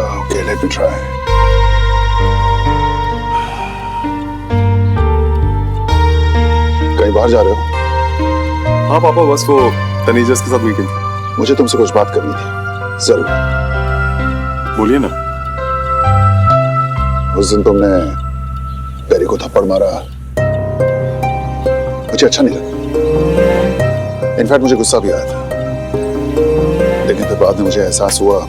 Okay, let me try. कहीं बाहर जा रहे हो? हाँ पापा, बस वो तनीजस के साथ वीकेंड। मुझे तुमसे कुछ बात करनी थी, जरूर। बोलिए ना। उस दिन तुमने पेरी को थप्पड़ मारा, मुझे अच्छा नहीं लगा। इनफैक्ट मुझे गुस्सा भी आया था, लेकिन फिर बाद में मुझे एहसास हुआ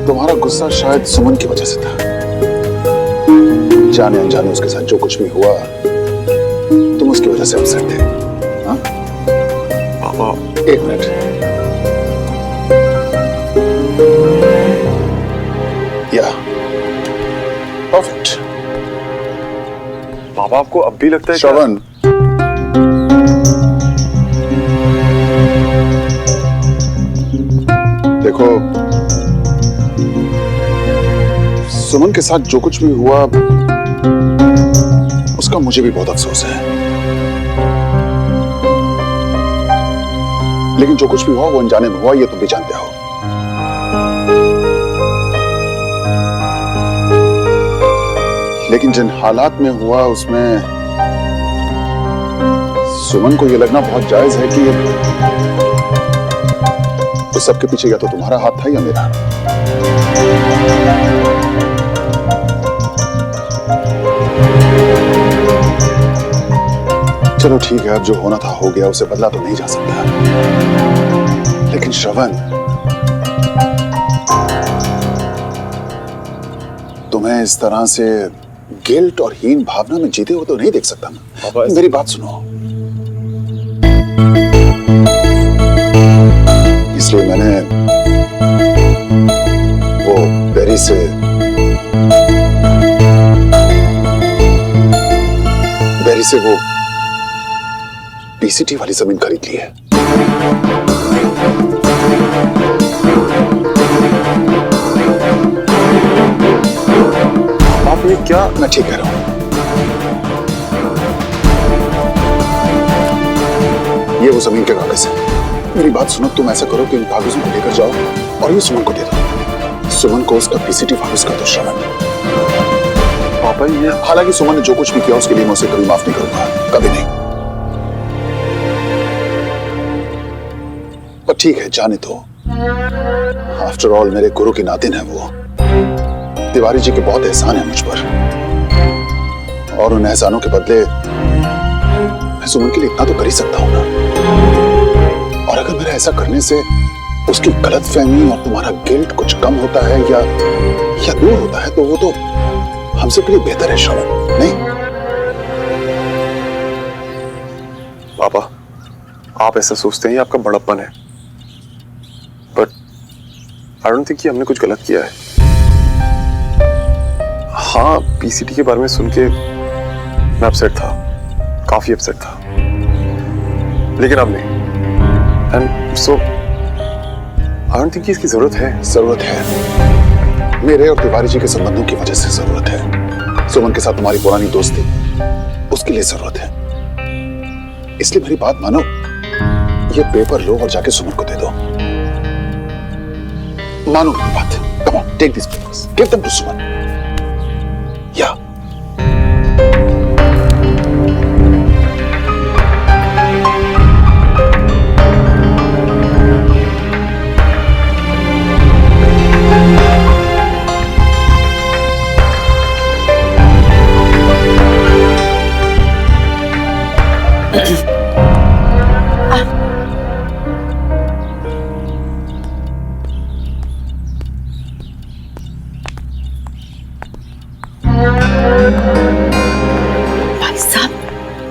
तुम्हारा गुस्सा शायद सुमन की वजह से था। जाने अनजाने उसके साथ जो कुछ भी हुआ, तुम उसकी वजह से अपसेट थे। हाँ पापा, एक मिनट। या परफेक्ट। पापा आपको अब भी लगता है श्रवण, देखो सुमन के साथ जो कुछ भी हुआ उसका मुझे भी बहुत अफसोस है, लेकिन जो कुछ भी हुआ वो अनजाने में हुआ, ये तुम भी जानते हो। लेकिन जिन हालात में हुआ उसमें सुमन को यह लगना बहुत जायज है कि तो सबके पीछे या तो तुम्हारा हाथ था या मेरा। चलो ठीक है, अब जो होना था हो गया, उसे बदला तो नहीं जा सकता। लेकिन श्रवण, तुम्हें इस तरह से गिल्ट और हीन भावना में जीते हुए तो नहीं देख सकता मैं। मेरी बात सुनो। इसलिए मैंने वो पेरी से वो पीसीटी वाली जमीन खरीद ली है। आप ये क्या? मैं ठीक कह रहा हूं। ये वो जमीन के कागज है। मेरी बात सुनो, तुम ऐसा करो कि इन कागजों को लेकर जाओ और ये सुमन को दे दो। सुमन को उसका पीसीटी वापस कर दो। श्रवण, पापा ये, हालांकि सुमन ने जो कुछ भी किया उसके लिए मैं उसे कभी माफ नहीं करूंगा, कभी नहीं। पर ठीक है, जाने दो। आफ्टर ऑल मेरे गुरु की नातिन है वो। तिवारी जी के बहुत एहसान है मुझ पर, और उन एहसानों के बदले मैं सुमन के लिए इतना तो कर ही सकता हूं ना। और अगर मेरा ऐसा करने से उसकी गलतफहमी और तुम्हारा गिल्ट कुछ कम होता है या दूर होता है, तो वो तो हम सबके लिए बेहतर है श्रवण, नहीं? पापा आप ऐसा सोचते हैं, आपका बड़प्पन है, बट आई डोंट थिंक कि हमने कुछ गलत किया है। हाँ, पीसीटी के बारे में सुन के मैं अपसेट था, काफी अपसेट था, लेकिन अब नहीं। And so I don't think कि इसकी जरूरत है। जरूरत है, मेरे और तिवारी जी के संबंधों की वजह से जरूरत है। सुमन के साथ तुम्हारी पुरानी दोस्ती, उसके लिए जरूरत है। इसलिए मेरी बात मानो, ये पेपर लो और जाके सुमन को दे दो। मानो मेरी बात। Come on, take this papers, give them to Suman. या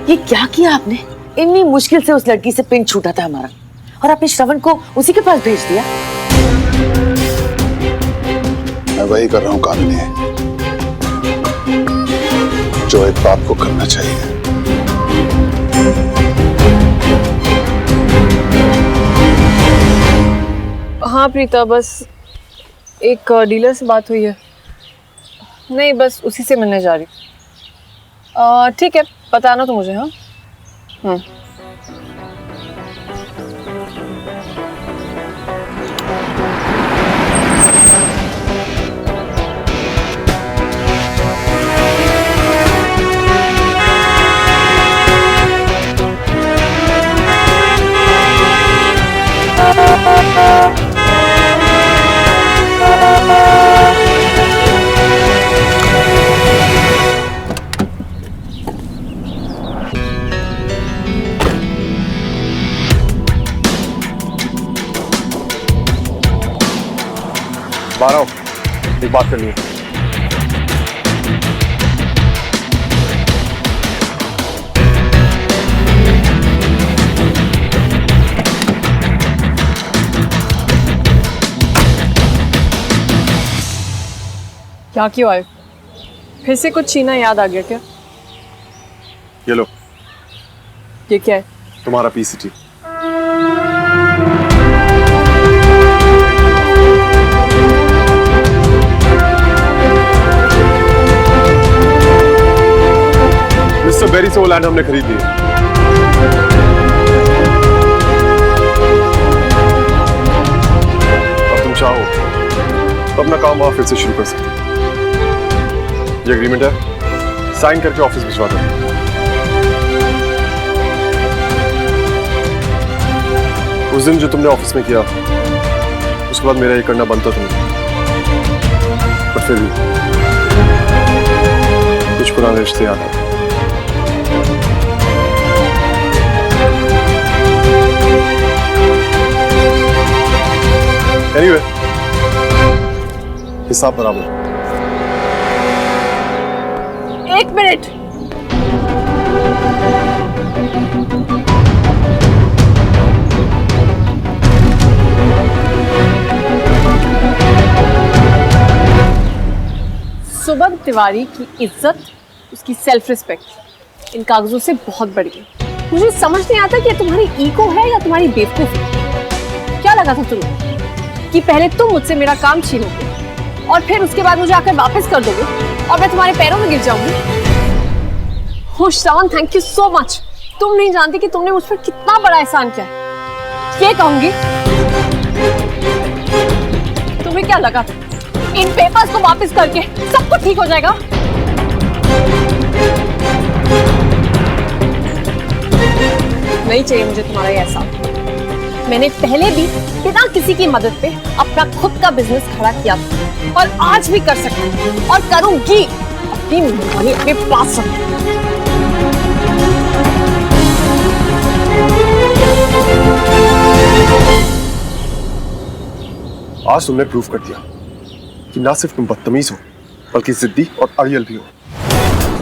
ये क्या किया आपने? इतनी मुश्किल से उस लड़की से पिन छूटा था हमारा, और आपने श्रवण को उसी के पास भेज दिया। मैं वही कर रहा हूं कामिनी, जो एक बाप को करना चाहिए। हाँ प्रीता, बस एक डीलर से बात हुई है। नहीं, बस उसी से मिलने जा रही। ठीक है, बताना तो मुझे। हाँ एक बात करनी है। क्या क्यों आए? फिर से कुछ छीना याद आ गया क्या? ये लो, ये क्या है? तुम्हारा पीसीटी। मिस्टर बेरी से वो लैंड हमने खरीद ली। अब तुम चाहो तो अपना काम वहां फिर से शुरू कर सकते हो। ये एग्रीमेंट है, साइन करके ऑफिस भिजवा दो। उस दिन जो तुमने ऑफिस में किया, उसके बाद मेरा ये करना बनता था मुझे, पर फिर भी कुछ पुराने रिश्ते याद आते। Anyway, हिसाब बराबर। एक मिनट। सुबह तिवारी की इज्जत, उसकी सेल्फ रिस्पेक्ट इन कागजों से बहुत बढ़ गई। मुझे समझ नहीं आता कि ये तुम्हारी ईगो है या तुम्हारी बेवकूफी। क्या लगा था तुम्हें कि पहले तुम मुझसे मेरा काम छीनोगे और फिर उसके बाद मुझे आकर वापस कर दोगे और मैं तुम्हारे पैरों में गिर जाऊंगी? हो श्रवण, थैंक यू सो मच। तुम नहीं जानती कि तुमने मुझ पर कितना बड़ा एहसान किया है। ये कहूंगी। तुम्हें क्या लगा था इन पेपर्स को वापस करके सब कुछ ठीक हो जाएगा? नहीं चाहिए मुझे तुम्हारा ये एहसान। मैंने पहले भी बिना किसी की मदद पे अपना खुद का बिजनेस खड़ा किया था और आज भी कर सकती हूँ और करूंगी। अपनी मेहरबानी अपने पास रखो। आज तुमने प्रूव कर दिया कि ना सिर्फ तुम बदतमीज हो, बल्कि जिद्दी और अड़ियल भी हो,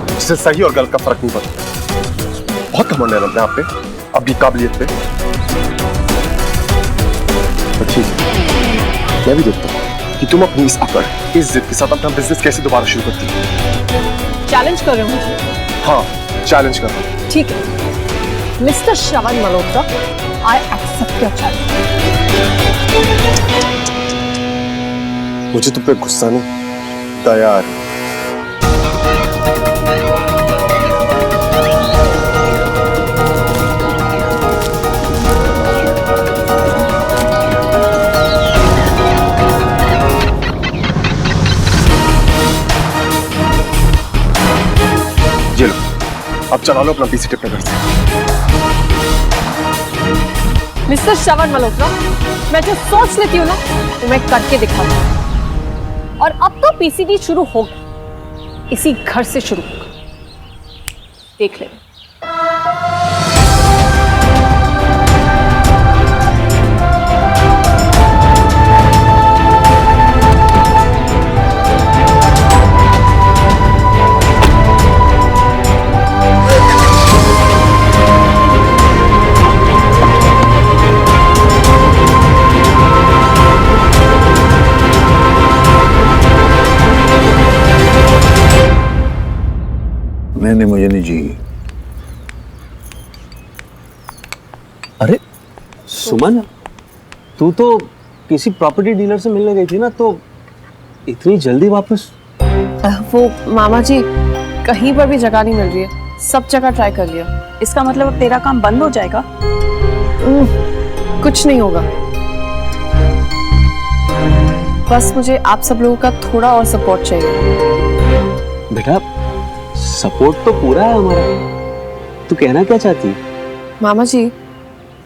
जिससे सही और गलत का फर्क नहीं पड़ता। बहुत घमंड है अपने आप पे, अपनी काबिलियत पे। ठीक है, मैं भी देखता हूँ कि तुम अपनी इस अकड़, इस जिद के साथ अपना बिजनेस कैसे दोबारा शुरू करती हो। चैलेंज कर रहे हो मुझे? हाँ, चैलेंज कर रहा हूँ। ठीक है, mister Shravan Malhotra, I accept your challenge. मुझे तुम पे गुस्सा नहीं, दया आ रही। ये लो, अब चला लो अपना पीसीटी अपने घर से। मिस्टर श्रवण मल्होत्रा, मैं जो सोच लेती हूँ ना, तो मैं करके दिखाती हूँ। और अब तो पीसीटी शुरू होगा, इसी घर से शुरू होगा। देख ले। नहीं, मुझे नहीं चाहिए। अरे सुमन, तू तो किसी प्रॉपर्टी डीलर से मिलने गई थी ना, तो इतनी जल्दी वापस? वो मामा जी, कहीं पर भी जगह नहीं मिल रही है, सब जगह ट्राई कर लिया। इसका मतलब अब तेरा काम बंद हो जाएगा? कुछ नहीं होगा, बस मुझे आप सब लोगों का थोड़ा और सपोर्ट चाहिए। बेटा, सपोर्ट तो पूरा है हमारा। तू कहना क्या चाहती? मामा जी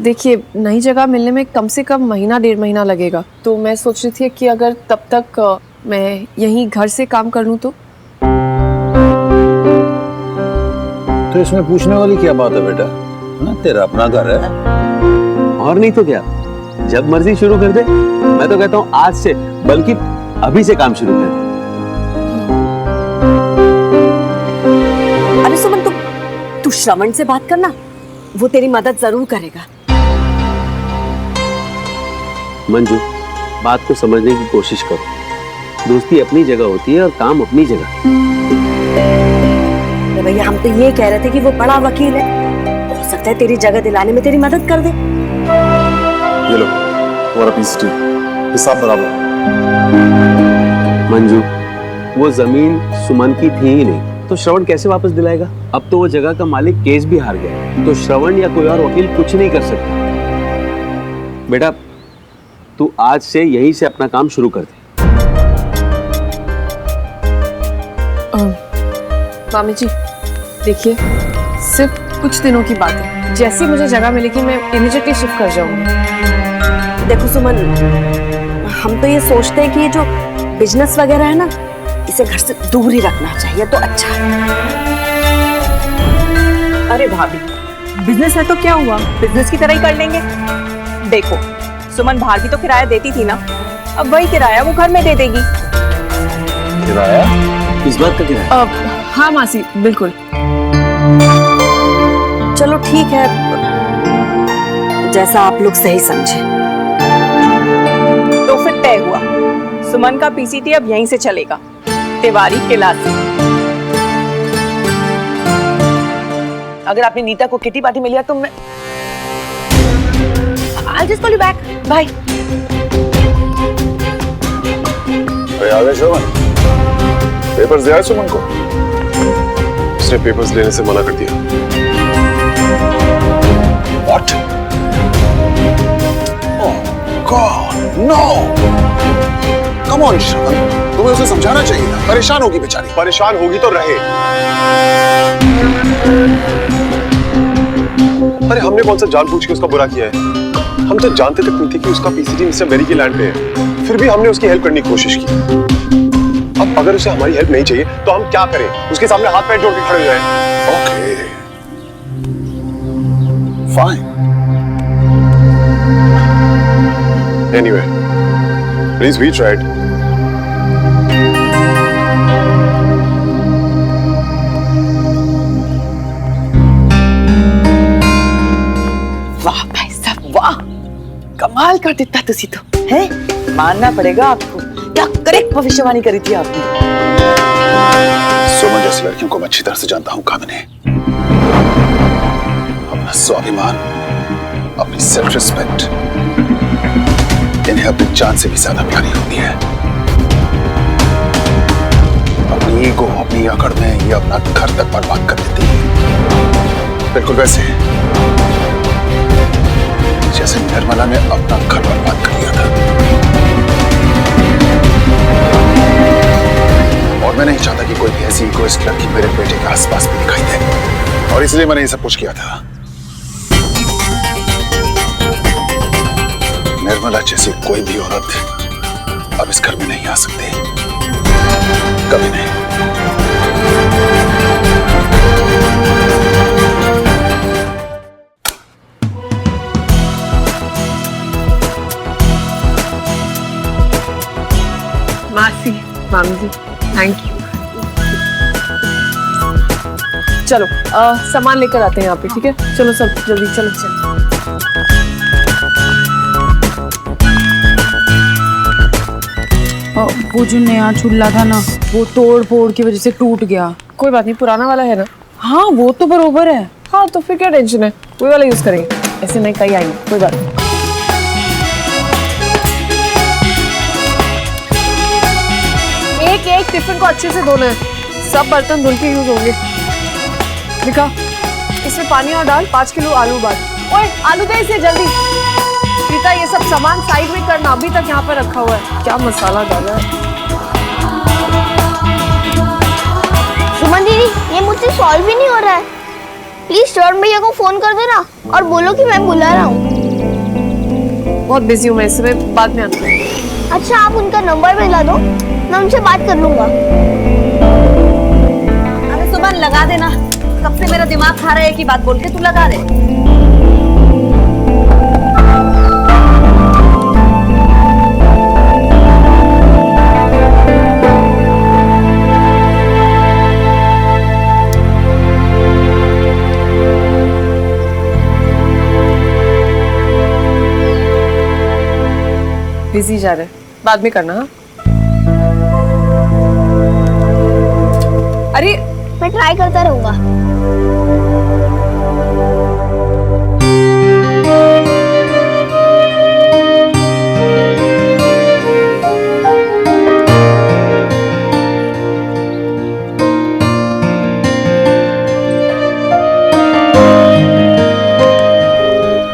देखिए, नई जगह मिलने में कम से कम महीना 1.5 महीना लगेगा, तो मैं सोच रही थी कि अगर तब तक मैं यहीं घर से काम कर लूं तो इसमें पूछने वाली क्या बात है बेटा? ना, तेरा अपना घर है। और नहीं तो क्या, जब मर्जी शुरू कर दे। मैं तो कहता हूँ आज से, बल्कि अभी से काम शुरू कर दे। अरे सुमन, तू श्रवण से बात करना, वो तेरी मदद जरूर करेगा। मंजू, बात को समझने की कोशिश करो। दोस्ती अपनी जगह होती है और काम अपनी जगह। अरे भैया, हम तो ये कह रहे थे कि वो बड़ा वकील है, हो सकता है तेरी जगह दिलाने में तेरी मदद कर दे। ये लो तुम्हारा पीसीटी, हिसाब बराबर। मंजू, वो जमीन सुमन की थी ही नहीं, तो श्रवण कैसे वापस दिलाएगा? अब तो वो जगह का मालिक केस भी हार गया, तो श्रवण या कोई और वकील कुछ नहीं कर सकता। बेटा, तू आज से यहीं से अपना काम शुरू कर दे। मामी जी देखिए, सिर्फ कुछ दिनों की बात है, जैसी मुझे जगह मिलेगी मैं इमीडिएटली शिफ्ट कर जाऊंगी। देखो सुमन, हम तो ये सोचते हैं कि ये जो बिजनेस वगैरह है ना, इसे घर से दूर ही रखना चाहिए तो अच्छा है। अरे भाभी, बिजनेस है तो क्या हुआ, बिजनेस की तरह ही कर लेंगे। देखो, सुमन बाहर भी तो किराया देती थी ना, अब वही किराया वो घर में दे देगी। किराया? इस बात का किराया? हाँ मासी, बिल्कुल। चलो ठीक है, जैसा आप लोग सही समझे। तो फिर तय हुआ, सुमन का पीसीटी अब यहीं से चलेगा, तिवारी किला से। अगर आपने नीता को किटी पार्टी में लिया तो मैं I'll just call you back. Bye. अरे आ गए श्रवण, पेपर्स दिया है सुमन को? उसने पेपर्स लेने से मना कर दिया। What? Oh God, no! Come on, श्रवण, तुम्हें उसे समझाना चाहिए था। परेशान होगी बेचारी। परेशान होगी तो रहे। अरे हमने कौन सा जानबूझ के उसका बुरा किया है? हम तो जानते तक नहीं थे कि उसका पीसीटी मिस्टर मेरी के लैंड पे है, फिर भी हमने उसकी हेल्प करने की कोशिश की। अब अगर उसे हमारी हेल्प नहीं चाहिए तो हम क्या करें? उसके सामने हाथ पैर जोड़ के खड़े हो जाएं? Okay. Fine. Anyway, at least we tried. वाह भाई साहब, वाह, कमाल कर देता तुसी तो है, मानना पड़ेगा आपको। क्या करेक्ट भविष्यवाणी करी थी आपने। सुमन जैसी लड़कियों को मैं अच्छी तरह से जानता हूं कामिनी। अपना स्वाभिमान, अपनी सेल्फ रिस्पेक्ट, इन्हें अपनी जान से भी ज्यादा प्यारी होती है। अपनी ईगो, अपनी अकड़ में ये अपना घर तक बर्बाद कर देती है, बिल्कुल वैसे जैसे निर्मला ने अपना घर बर्बाद कर दिया था। और मैं नहीं चाहता कि कोई भी ऐसी इगोइस्ट लड़की मेरे बेटे के आसपास भी दिखाई दे, और इसलिए मैंने ये सब कुछ किया था। निर्मला जैसी कोई भी औरत अब इस घर में नहीं आ सकती, कभी नहीं। मासी, मामी जी, थैंक यू। चलो सामान लेकर आते हैं यहाँ पे, ठीक है? चलो सब जल्दी, चलो चलो। वो जो नया चूल्हा था ना, वो तोड़ फोड़ की वजह से टूट गया। कोई बात नहीं, पुराना वाला है ना। हाँ वो तो बरोबर है। हाँ तो फिर क्या टेंशन है, वही वाला यूज करेंगे, ऐसे नहीं कहीं आएंगे, कोई बात नहीं। एक एक टिफिन को अच्छे से धोना है, सब बर्तन धुल के यूज होंगे। दिखा, इसमें पानी और डाल, 5 किलो आलू बाल। ओए आलू दे इसे जल्दी। प्रीता ये सब सामान साइड में करना, अभी तक यहाँ पे रखा हुआ है। क्या मसाला डाला है। सुमन दीदी, ये मुझसे सॉल्व भी नहीं हो रहा है। प्लीज श्रवण भैया को फोन कर देना और बोलो कि मैं बुला रहा हूँ। बहुत बिजी हूँ मैं, इस समय बाद में आता हूँ। अच्छा आप उनका नंबर भेजा दो, मैं उनसे बात कर लूंगा। अरे सुमन लगा देना, कब से मेरा दिमाग खा रहा है कि बात बोल के, तू लगा दे। बिजी जा रहे हैं, बाद में करना। हाँ अरे मैं ट्राई करता रहूंगा।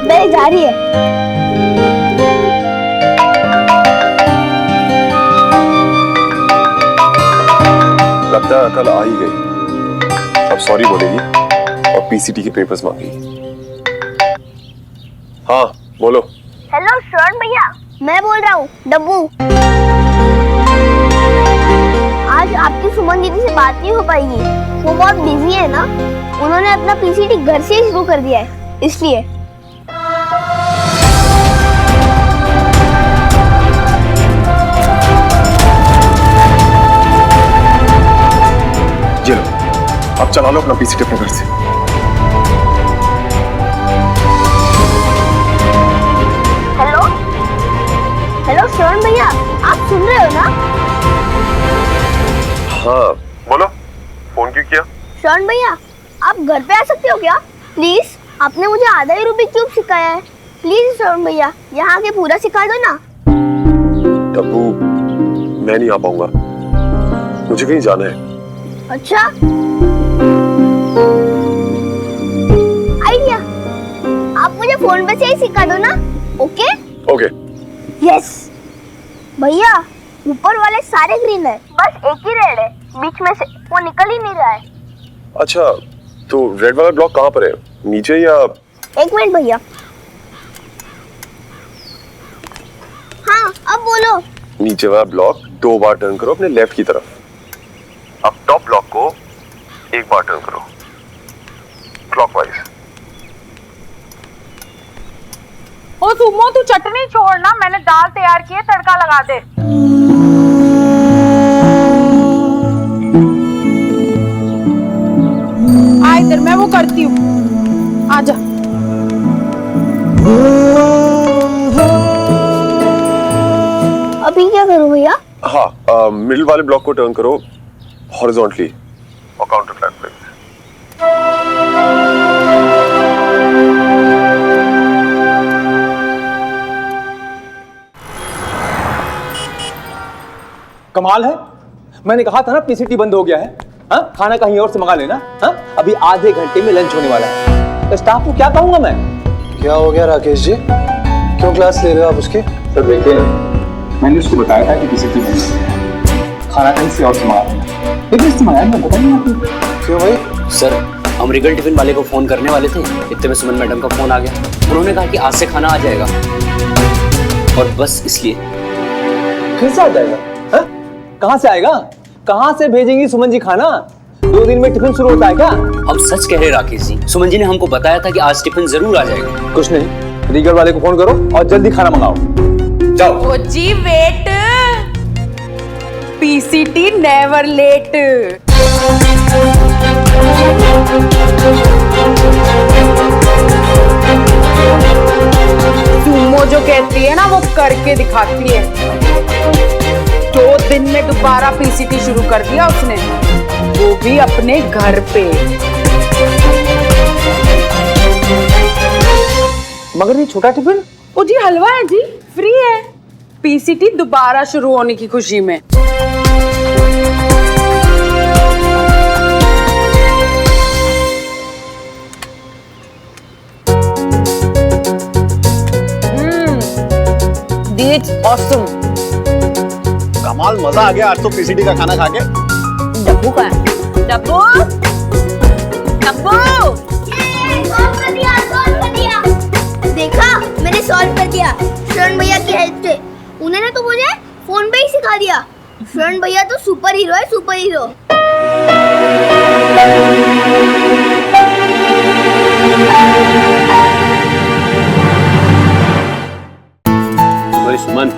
बेल जा रही है। लगता है कल आ ही गई। अब सॉरी बोलेगी और पीसीटी के पेपर्स मांगेगी। हाँ बोलो। हेलो श्रवण भैया, मैं बोल रहा हूँ डब्बू। आज आपकी सुमन दीदी से बात नहीं हो पाएगी, वो बहुत बिजी है ना। उन्होंने अपना पीसीटी घर से ही शुरू कर दिया है, इसलिए। ये लो, अब चला लो अपना पीसीटी अपने घर से। हेलो हेलो श्रवण भैया, आप सुन रहे हो ना? हाँ बोलो, फोन क्यों किया? श्रवण भैया, आप घर पे आ सकते हो क्या प्लीज? आपने मुझे आधा ही रूबिक क्यूब सिखाया है। प्लीज श्रवण भैया, यहाँ के पूरा सिखा दो ना। डब्बू, मैं नहीं आ पाऊंगा, मुझे कहीं जाना है। अच्छा, आइडिया, आप मुझे फोन पे से ही सिखा दो ना। Okay okay. यस भैया, ऊपर वाले सारे ग्रीन है, बस एक ही रेड है, बीच में से वो निकल ही नहीं रहा है। अच्छा, तो रेड वाला ब्लॉक कहाँ पर है, नीचे या? एक मिनट भैया। हाँ अब बोलो। नीचे वाला ब्लॉक 2 बार टर्न करो अपने लेफ्ट की तरफ। अब टॉप ब्लॉक को 1 बार टर्न करो क्लॉकवाइज। ओ सुमो, तू चटनी छोड़ना, मैंने दाल तैयार की है, तड़का लगा दे। आ इधर, मैं वो करती हूँ, आजा। अभी क्या करूँ भैया? हाँ, मिडिल वाले ब्लॉक को टर्न करो हॉरिजॉन्टली और काउंटर क्लॉकवाइज। कमाल है, मैंने कहा था ना पीसीटी बंद हो गया है। हाँ, खाना कहीं और से मंगा लेना। हाँ, अभी आधे घंटे में लंच होने वाला है। तो स्टाफ को क्या कहूंगा मैं? क्या हो गया राकेश जी, क्यों क्लास ले रहे हो आप उसकी? सर देखिए, मैंने उसको बताया था कि पीसीटी बंद हो गया है, खाना कहीं से और से मंगा लेना, लेकिन इससे मंगाया मैं पता नहीं आपको। क्यों भाई? सर, अमेरिकन टिफिन वाले को फोन करने वाले थे, इतने में सुमन मैडम का फोन आ गया। उन्होंने कहा कि आज से खाना आ जाएगा, और बस इसलिए। फिर से आ जाएगा? हाँ? कहाँ से आएगा? कहाँ से भेजेंगी सुमन जी खाना? 2 दिन में टिफिन शुरू होता है क्या? हम सच कह रहे राकेश जी, सुमन जी ने हमको बताया था कि आज टिफिन जरूर आ जाएगा। कुछ नहीं, रीगर वाले को फोन करो और जल्दी खाना मंगाओ। जाओ। ओ जी wait, PCT never late. Sumo जो कहती है ना, वो करके दिखाती है। 2 दिन में दोबारा पीसीटी शुरू कर दिया उसने, वो भी अपने घर पे। मगर ये छोटा टिफिन? ओ जी हलवा है जी, फ्री है, पीसीटी दोबारा शुरू होने की खुशी में। It's awesome. कमाल, मजा आ गया आज तो पीसीटी का खाना खा के। डब्बू का है। डब्बू, डब्बू। सॉल्व कर दिया। देखा, मैंने सॉल्व कर दिया श्रवण भैया की हेल्प से। उन्होंने तो मुझे फोन पे ही सिखा दिया। श्रवण भैया तो सुपर हीरो है, सुपर हीरो। सुमन,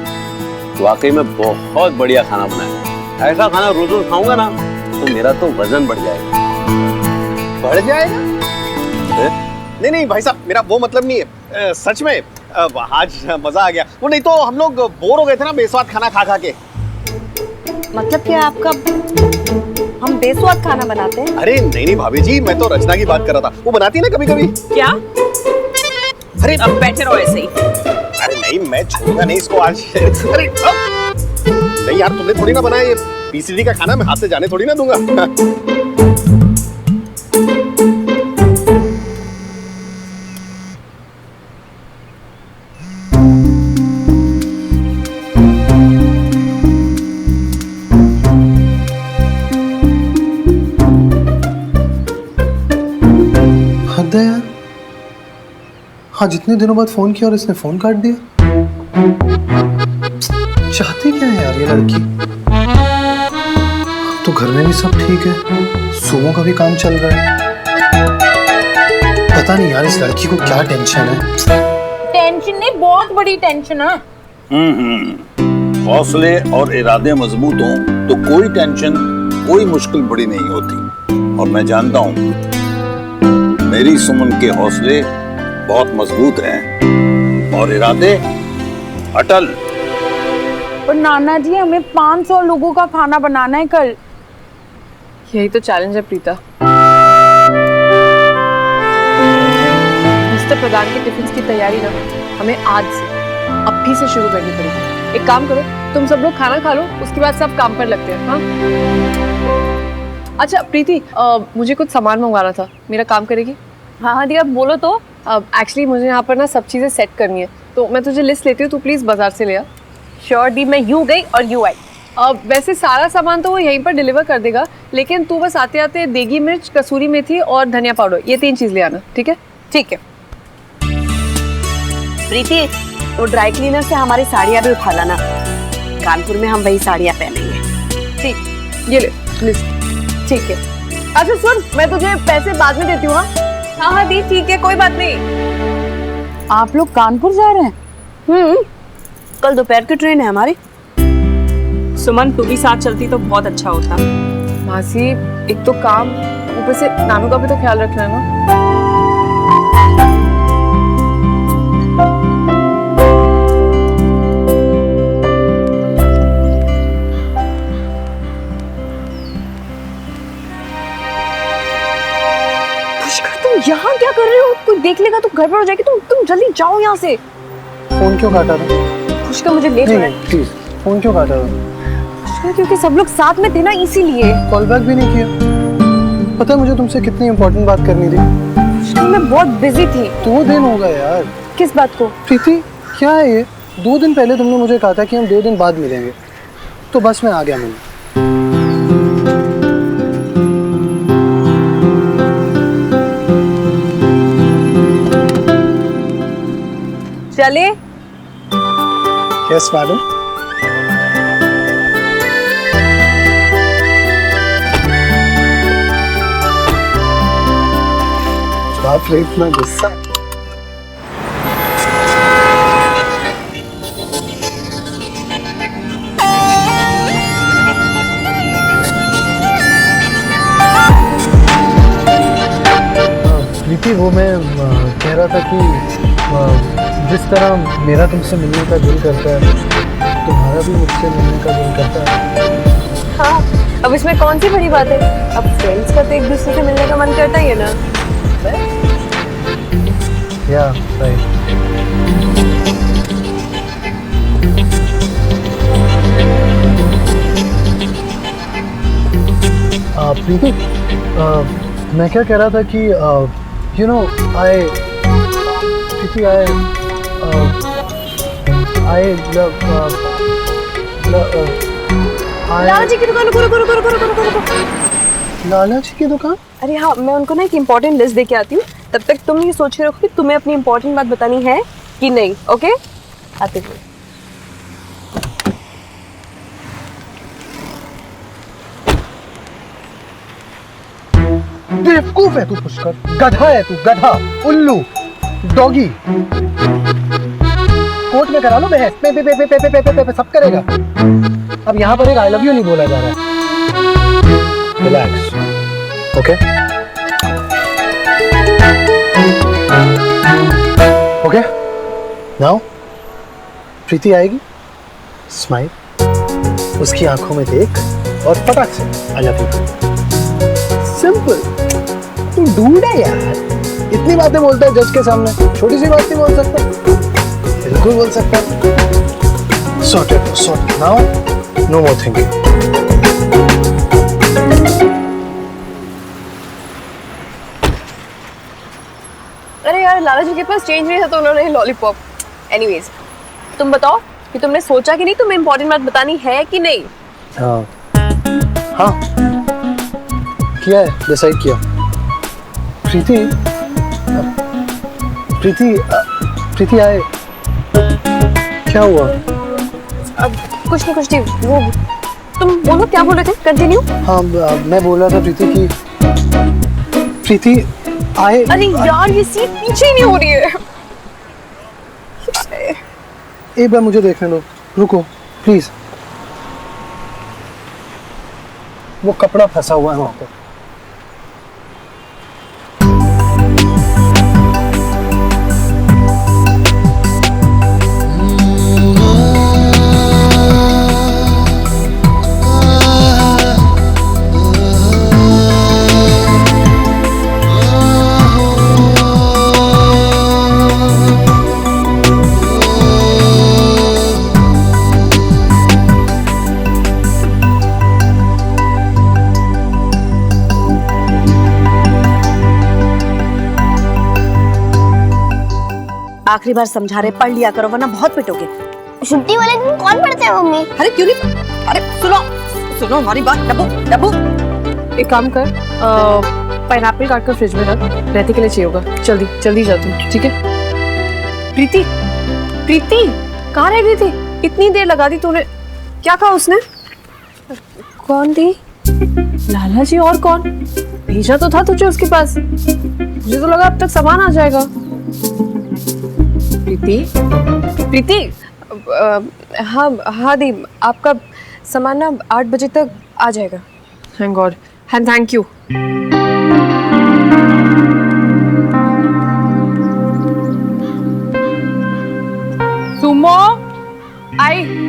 वाकई में बहुत बढ़िया खाना बनाया। ऐसा खाना रोज रोज खाऊंगा ना तो मेरा तो वजन बढ़ जाएगा। बढ़ जाएगा? नहीं नहीं भाई साहब, मेरा वो मतलब नहीं है। सच में आज मजा आ गया। वो नहीं तो हम लोग बोर हो गए थे ना बेस्वाद खाना खा खा के। मतलब क्या आपका, हम बेस्वाद खाना बनाते हैं? अरे नहीं नहीं भाभी जी, मैं तो रचना की बात कर रहा था। वो बनाती है ना कभी कभी। क्या? अरे अब बैठे रहो ऐसे ही। अरे नहीं, मैं छोड़ूंगा नहीं इसको आज। अरे नहीं यार, तुमने थोड़ी ना बनाया ये पीसीडी का खाना, मैं हाथ से जाने थोड़ी ना दूंगा। हद है यार। हाँ, जितने दिनों बाद फोन किया और इसने फोन काट दिया। चाहती क्या है यार ये लड़की? तो घर में भी सब ठीक है, सुमो का भी काम चल रहा है। पता नहीं यार इस लड़की को क्या टेंशन है। टेंशन नहीं, बहुत बड़ी टेंशन है। हौसले और इरादे मजबूत हों तो कोई टेंशन, कोई मुश्किल बड़ी नहीं होती। और मैं जानता हूं मेरी सुमन के हौसले बहुत मजबूत हैं और इरादे अटल। पर नाना जी, हमें 500 लोगों का खाना बनाना है कल। यही तो चैलेंज है प्रीता। मिस्टर प्रधान के टिफिन की तैयारी ना हमें आज से, अभी से शुरू करनी पड़ेगी। एक काम करो, तुम सब लोग खाना खा लो, उसके बाद सब काम पर लगते हैं। हाँ अच्छा प्रीति, मुझे कुछ सामान मंगवाना था, मेरा काम करेगी? हाँ हाँ दी, आप बोलो तो। एक्चुअली मुझे यहाँ पर ना सब चीज़ें सेट करनी है, तो मैं तुझे लिस्ट लेती हूँ, तू प्लीज़ बाजार से ले आ। श्योर दी, मैं यूं गई और यूं आई। वैसे सारा सामान तो वो यहीं पर डिलीवर कर देगा, लेकिन तू बस आते आते देगी मिर्च, कसूरी मेथी और धनिया पाउडर, ये 3 चीज़ ले आना, ठीक है? ठीक है। प्रीति, वो ड्राई क्लीनर से हमारी साड़ियाँ भी उठा लाना, कानपुर में हम वही साड़ियाँ पहनेंगे। ठीक, ये ले लिस्ट। ठीक है। अच्छा सुन, मैं तुझे पैसे बाद में देती हूँ। हाँ हाँ दी, ठीक है, कोई बात नहीं। आप लोग कानपुर जा रहे हैं? कल दोपहर की ट्रेन है हमारी। सुमन, तू भी साथ चलती तो बहुत अच्छा होता। मासी, एक तो काम, ऊपर से नानू का भी तो ख्याल रखना है ना। यहाँ क्या कर रहे हो? कोई देख लेगा तो गड़बड़ हो जाएगी। तुम जल्दी जाओ यहाँ से। फोन क्यों काटा था? पुष्कर, मुझे लेट हो रहा है। प्लीज, फोन क्यों काटा था? पुष्कर, क्योंकि सब लोग साथ में थे ना, इसीलिए। कॉल बैक भी नहीं किया। पता है मुझे तुमसे कितनी इंपॉर्टेंट बात करनी थी। पुष्कर, मैं बहुत बिजी थी। 2 दिन हो गए यार। किस बात को? प्रीति, क्या है ये? 2 दिन पहले तुमने मुझे कहा था कि हम 2 दिन बाद मिलेंगे, तो बस मैं आ गया। मैंने चले। Yes madam. बाप रे, इतना गुस्सा। प्रीति, वो मैं कह रहा था कि जिस तरह मेरा तुमसे मिलने का दिल करता है, तुम्हारा भी मुझसे मिलने का दिल करता है। हाँ, अब इसमें कौन सी बड़ी बात है? अब फ्रेंड्स का तो एक दूसरे से मिलने का मन करता ही है ना। या राइट। प्रीति, मैं क्या कह रहा था कि यू नो आई लाला जी की दुकान। रुको। लाला जी की दुकान? अरे हाँ, मैं उनको ना एक इम्पोर्टेंट लिस्ट दे के आती हूँ। तब तक तुम ये सोच रखो कि तुम्हें अपनी इम्पोर्टेंट बात बतानी है कि नहीं। ओके, आते हुए। बेवकूफ है तू पुष्कर, गधा है तू, गधा, उल्लू, डॉगी। कोर्ट में करा लो बहस, पे सब करेगा। अब यहाँ पर एक आई लव यू नहीं बोला जा रहा है। Relax, okay okay. नाउ प्रीति आएगी, स्माइल, उसकी आंखों में देख और फटाक से आई लव यू। सिंपल। तू ढूंढ है यार, इतनी बातें बोलता है जज के सामने, छोटी सी बात नहीं बोल सकता? बिल्कुल बोल सकता है। Sorted, sorted. नाउ नो मोर थिंकिंग। अरे यार लाला जी के पास चेंज नहीं था तो उन्होंने लॉलीपॉप। एनीवेज, तुम बताओ कि तुमने सोचा कि नहीं तुम्हें इम्पोर्टेंट बात बतानी है कि नहीं? हाँ हाँ किया है, डिसाइड किया। प्रीति प्रीति प्रीति आए। क्या हुआ? अब कुछ नहीं वो तुम बोलो, क्या बोल रहे थे? कंटिन्यू। हाँ मैं बोल रहा था प्रीति की प्रीति आए। अरे यार ये सीट पीछे ही नहीं हो रही है। एक बार मुझे देखने दो, रुको प्लीज। वो कपड़ा फंसा हुआ है वहां पर। आखिरी बार समझा रहे, पढ़ लिया करो वरना बहुत पिटोगे। छुट्टी वाले दिन कौन पढ़ता है मम्मी? अरे क्यों नहीं? अरे सुनो हमारी बात। डब्बू एक काम कर, पाइनएप्पल काट कर फ्रिज में रख, रहती के लिए चाहिए होगा। जल्दी जा तुम, ठीक है? प्रीति कहाँ रह गई थी? इतनी देर लगा दी तूने। क्या कहा उसने? कौन थी? लाला जी। और कौन? भेजा तो था तुझे उसके पास। मुझे तो लगा अब तक सामान आ जाएगा। प्रीति हाँ दी, आपका सामान ना 8 बजे तक आ जाएगा। Thank God and thank you. Sumo आई।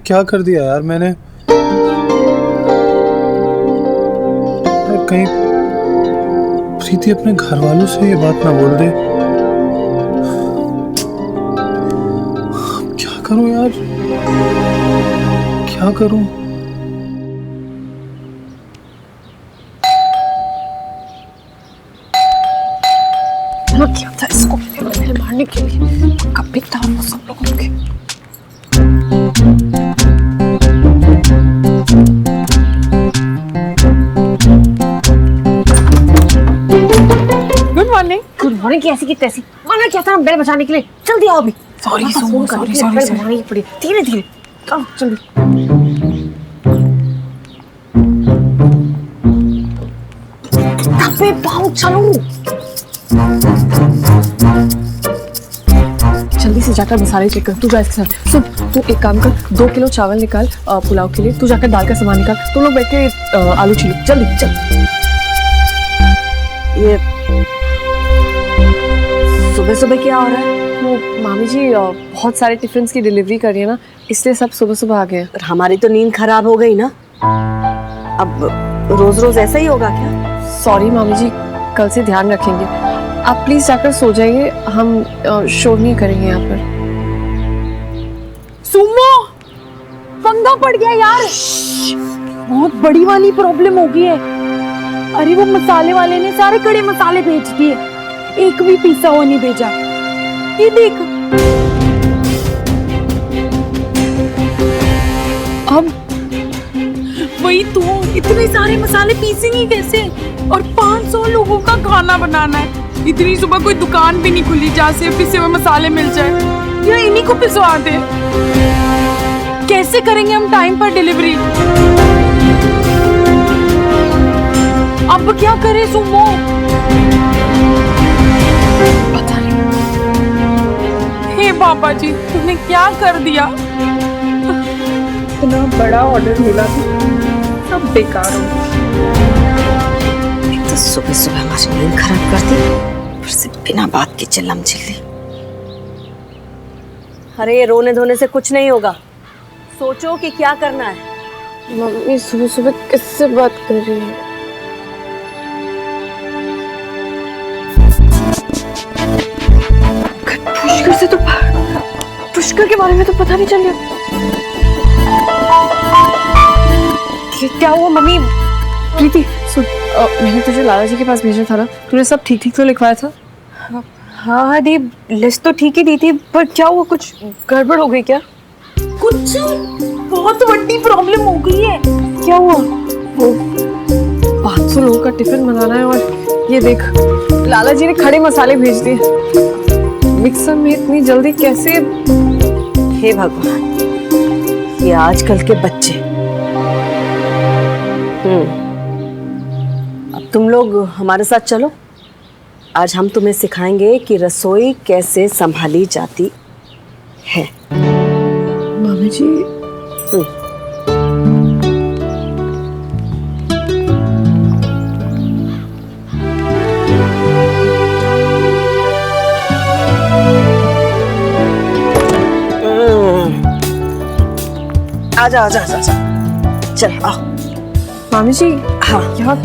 क्या कर दिया यार मैंने? कहीं प्रीति अपने घर वालों से ये बात ना बोल दे। क्या करूं यार, क्या करूं? क्या था इसको मारने के लिए? कब था वो सब लोगों के। गुड मॉर्निंग की ऐसी की तैसी। माना क्या था बेल बचाने के लिए। जल्दी आओ अभी। सॉरी धीरे धीरे चलो जल्दी। अबे पाओ चलो जल्दी से जाकर मसाले चेक कर। तू जा इसके साथ। सुन तू एक काम कर, 2 किलो चावल निकाल पुलाव के लिए। तू जाकर दाल का सामान निकाल। तुम लोग बैठ के आलू छीलो। जल्दी चल। ये सुबह सुबह क्या हो रहा है? वो मामी जी बहुत सारे टिफिन की डिलीवरी कर रही है ना, इसलिए सब सुबह सुबह आ गए हैं। हमारी तो नींद खराब हो गई ना। अब रोज रोज ऐसा ही होगा क्या? सॉरी मामी जी, कल से ध्यान रखेंगे। आप प्लीज जाकर सो जाइए, हम शोर नहीं करेंगे यहाँ पर। सुमो पंगा पड़ गया यार, बहुत बड़ी वाली प्रॉब्लम हो गई है। अरे वो मसाले वाले ने सारे कड़े मसाले भेज दिए, एक भी पिसा हुआ नहीं भेजा। ये देख। अब वही तो, इतने सारे मसाले पीसेंगे कैसे? और 500 लोगों का खाना बनाना है। इतनी सुबह कोई दुकान भी नहीं खुली जहाँ से पिसे हुए मसाले मिल जाए। या इन्हीं को पिसवा दे। कैसे करेंगे हम टाइम पर डिलीवरी? अब क्या करें सुमो? पता नहीं। हे बाबा जी, तुमने क्या कर दिया? इतना बड़ा ऑर्डर मिला था, सब बेकार हो गया। एक तो सुबह सुबह हमारी नींद खराब कर दी, फिर से बिना बात के चिल्लम चिल्ली। अरे ये रोने धोने से कुछ नहीं होगा, सोचो कि क्या करना है। मम्मी सुबह सुबह किससे बात कर रही है? पुष्कर से तो पुष्कर के बारे में तो पता नहीं चल गया। क्या हुआ मम्मी? प्रीति सुन, मैंने तुझे लाला जी के पास भेजा था ना, तूने सब ठीक ठीक तो लिखवाया था? हाँ दी, लिस्ट तो ठीक ही दी थी, पर क्या हुआ, कुछ गड़बड़ हो गई क्या? कुछ बहुत बड़ी प्रॉब्लम हो गई है। क्या हुआ? वो 500 लोगों का टिफिन बनाना है और ये देख लाला जी ने खड़े मसाले भेज दिए मिक्सर में। इतनी जल्दी कैसे? हे भगवान, ये आजकल के बच्चे। अब तुम लोग हमारे साथ चलो, आज हम तुम्हें सिखाएंगे कि रसोई कैसे संभाली जाती है। मामी जी, आजा आजा आजा, चल आओ। मामी जी, हाँ यहाँ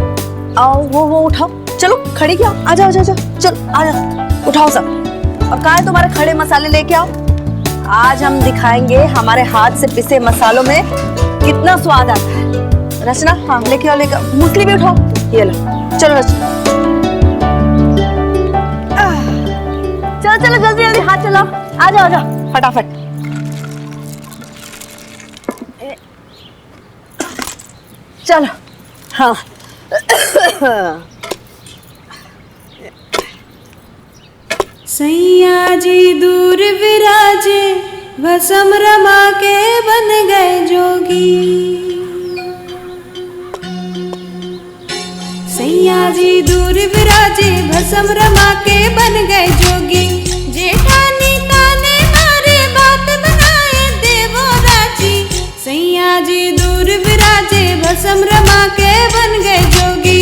आओ, वो उठाओ, चलो खड़ी क्या, आजा आजा आजा, चल आजा, उठाओ सब। और कहाँ है तुम्हारे खड़े मसाले, लेके आओ। आज हम दिखाएंगे हमारे हाथ से पिसे मसालों में कितना स्वाद आता है। रचना, हाँ लेके आओ, लेके आओ। मूसली भी उठाओ, ये लो, चलो रचना, चलो चलो जल्दी जल्दी हाथ चलाओ, आजा आजा फटाफट। चलो, हाँ सैया जी दूर विराजे, भसम रमा के बन गए जोगी। सैया जी दूर विराजे, भसम रमा के बन गए जोगी। जेठानी ताने मारे, बात बनाए देवो राजी। सैया जी दूर विराजे, भसम रमा के बन गए जोगी।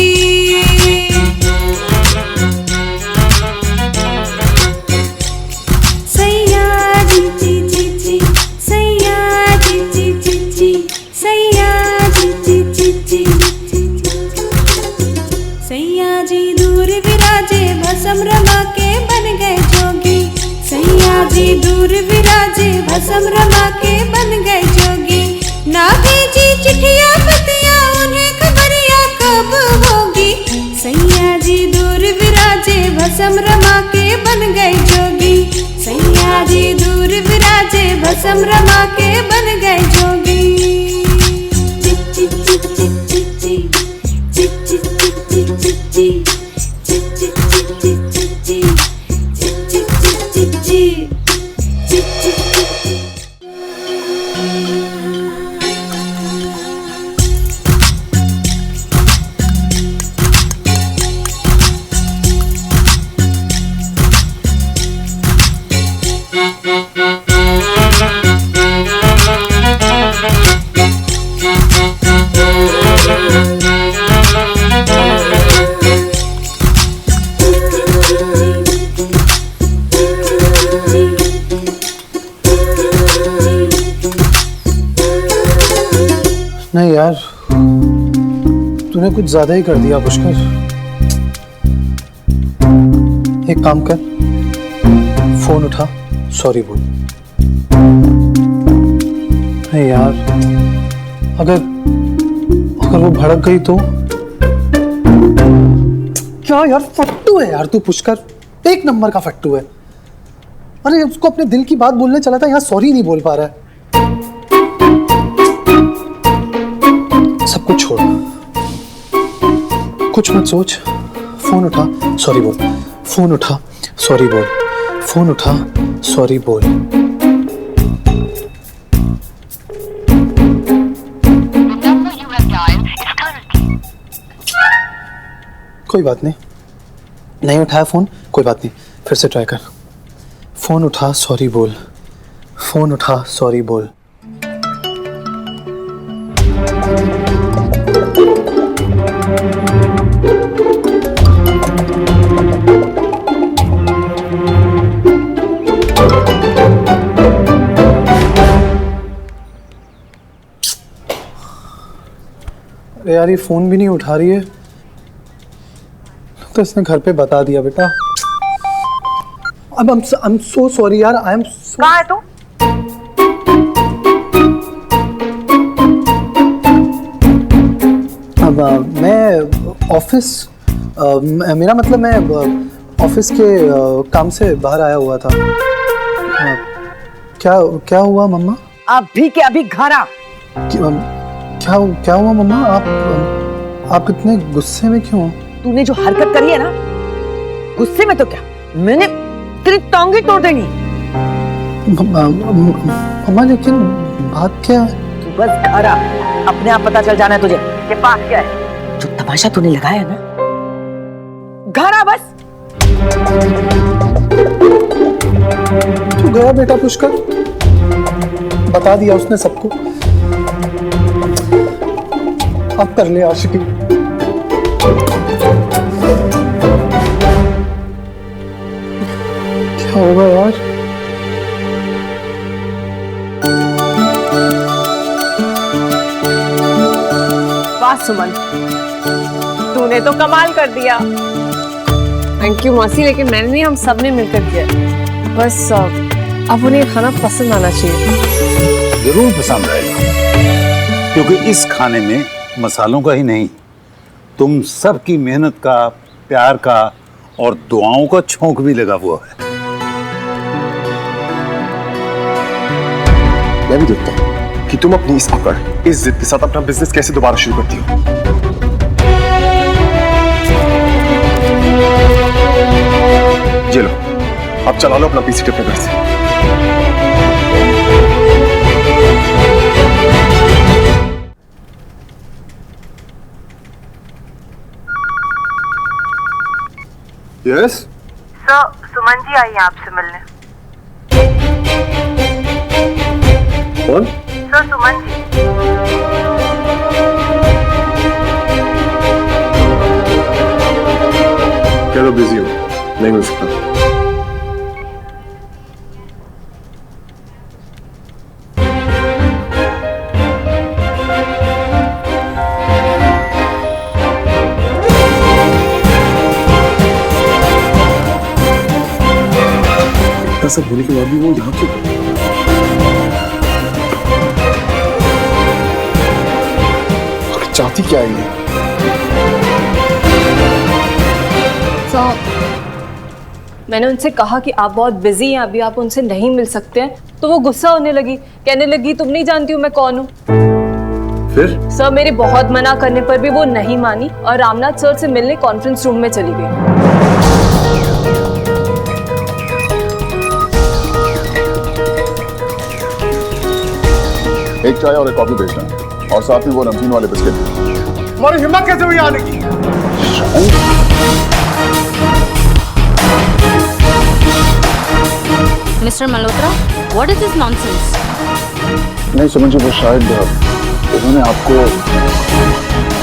भसम रमा के बन गए जोगी। सैया जी दूर विराजे, भसम रमा के बन गए जोगी। ना भेजी चिट्ठियां पतियां, उन्हें खबरिया कब होगी। सैया जी दूर विराजे, भसम रमा के बन गए जोगी। सैया जी दूर विराजे, भसम रमा के बन गए जोगी। नहीं यार, तूने कुछ ज्यादा ही कर दिया पुष्कर। एक काम कर, फोन उठा, सॉरी बोल। नहीं यार, अगर वो भड़क गई तो क्या यार, फट्टू है यार तू पुष्कर, एक नंबर का फट्टू है। अरे उसको अपने दिल की बात बोलने चला था, यहाँ सॉरी नहीं बोल पा रहा है। सब कुछ छोड़, कुछ मत सोच, फोन उठा, सॉरी बोल। फोन उठा, सॉरी बोल। फोन उठा, सॉरी बोल। कोई बात नहीं, नहीं उठाया फोन, कोई बात नहीं, फिर से ट्राई कर। फोन उठा, सॉरी बोल। फोन उठा, सॉरी बोल। अरे यार, ये फोन भी नहीं उठा रही है, तो इसने घर पे बता दिया बेटा। अब I'm so sorry यार, I am so... कहाँ है तू? अब मैं ऑफिस, मेरा मतलब मैं ऑफिस के काम से बाहर आया हुआ था। क्या क्या हुआ मम्मा? अभी के अभी घर आ। क्या हुआ मम्मा? आप इतने गुस्से में क्यों? तूने जो हरकत करी है ना, गुस्से में तो क्या, मैंने तेरी टांगे तोड़ देनी। मम्मा लेकिन बात क्या है? तू बस घर आ, अपने आप पता चल जाना है तुझे कि बात क्या है। जो तमाशा तूने लगाया ना, घर आ बस। तू गया बेटा पुष्कर, बता दिया उसने सबको। अब कर ले आशिकी। क्या होगा यार? वाह सुमन, तूने तो कमाल कर दिया। थैंक यू मौसी, लेकिन मैंने नहीं, हम सब ने मिलकर किया। बस अब उन्हें खाना पसंद आना चाहिए। जरूर पसंद आएगा, क्योंकि इस खाने में मसालों का ही नहीं, तुम सबकी मेहनत का, प्यार का और दुआओं का छौंक भी लगा हुआ है। मैं भी देखता हूँ कि तुम अपनी इस अकड़, इस जिद के साथ अपना बिजनेस कैसे दोबारा शुरू करती हो। ये लो, अब चला लो अपना पीसी अपने घर से। यस सर, सुमन जी आई है आपसे मिलने। कौन? सर, सुमन जी। कह दो बिजी हो, नहीं मिल सकता। सब होने के बाद भी वो यहाँ क्यों? चाहती क्या है ये? मैंने उनसे कहा कि आप बहुत बिजी हैं, अभी आप उनसे नहीं मिल सकते हैं, तो वो गुस्सा होने लगी, कहने लगी तुम नहीं जानती हूँ मैं कौन हूँ। फिर? सर, मेरे बहुत मना करने पर भी वो नहीं मानी और रामनाथ सर से मिलने कॉन्फ्रेंस रूम में चली गई। एक चाय और एक कॉफी भेजना, और साथ में वो नमकीन वाले बिस्किट। हमारी हिम्मत कैसे हुई आने की? Mister Malhotra, what is this nonsense? नहीं सुमन जी, वो शायद उन्होंने आपको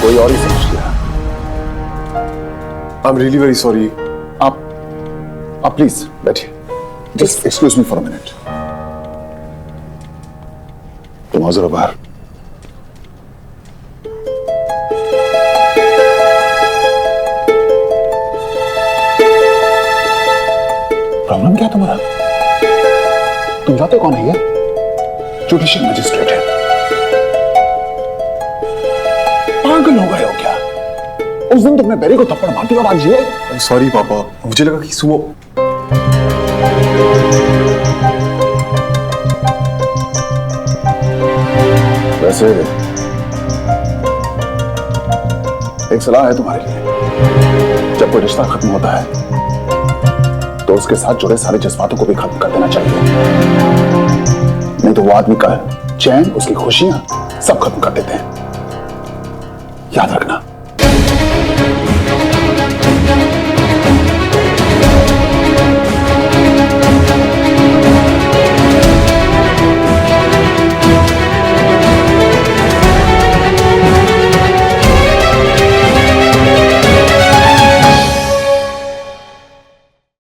कोई और ही समझ लिया। I am really very sorry. आप प्लीज बैठिए। Just excuse me for a minute. तुम आओ जरा बाहर। प्रॉब्लम क्या तुम्हारा? तुम जाते कौन है? ये जुडिशियल मजिस्ट्रेट है। पागल हो गए हो क्या? उस दिन तुमने बेरी को थप्पड़ मार दिया और आज ये? सॉरी पापा, मुझे लगा कि सुबह। वैसे एक सलाह है तुम्हारे लिए, जब कोई रिश्ता खत्म होता है तो उसके साथ जुड़े सारे जज्बातों को भी खत्म कर देना चाहिए, नहीं तो वो आदमी का चैन, उसकी खुशियां सब खत्म कर देते हैं। याद रखना।